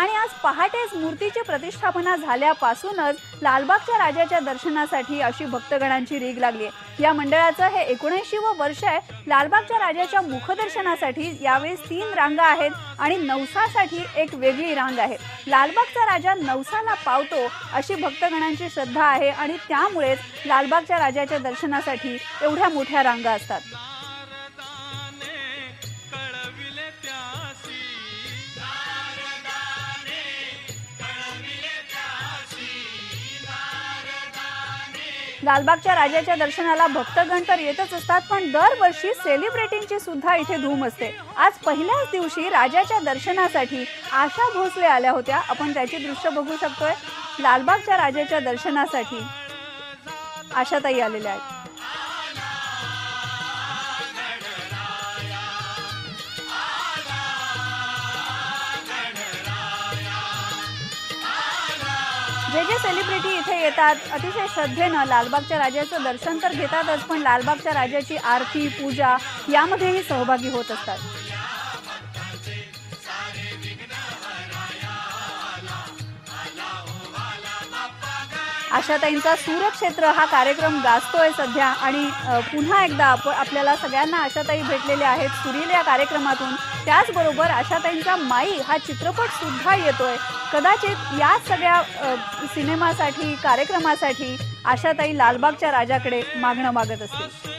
आणि आज पहाटेच मूर्तीची प्रतिष्ठापना झाल्यापासूनच लालबागच्या राजाच्या दर्शनासाठी अशी भक्तगणांची रीघ लागली आहे। या मंडळाचं हे 79वं वर्ष आहे। लालबागच्या राजाच्या मुखदर्शनासाठी यावेळेस 3 रांगा आहेत आणि नवसासाठी एक वेगळी रांग आहे। लालबागचा राजा नवसाला पावतो अशी भक्तगणांची श्रद्धा आहे आणि त्यामुळेच लालबागच्या राजाच्या दर्शनासाठी एवढ्या मोठ्या रांगा असतात। लालबागच्या राजाच्या दर्शनाला भक्तगण तर येतच असतात, पण दरवर्षी सेलिब्रिटींची सुद्धा इथे धूम असते। आज पहिल्याच दिवशी राजाच्या दर्शनासाठी आशा भोसले आल्या होत्या। आपण त्याची दृश्य बघू शकतोय। लालबागच्या राजाच्या दर्शनासाठी आशाताई आलेल्या आहेत। जे सेलिब्रिटी इथे येतात अतिशय श्रद्धेनं लालबागच्या राजाचं दर्शन तर घेतातच, पण लालबागच्या राजाची आरती पूजा यामध्येही सहभागी होत असतात। आशाताईंचा सूरक्षेत्र हा कार्यक्रम गाजतोय सध्या आणि पुन्हा एकदा आपल्याला सगळ्यांना आशाताई भेटलेल्या आहेत सुरील या कार्यक्रमातून। त्याचबरोबर आशाताईंचा माई हा चित्रपट सुद्धा येतोय। कदाचित या सगळ्या सिनेमासाठी कार्यक्रमासाठी आशाताई लालबागच्या राजाकडे मागणं मागत असतील।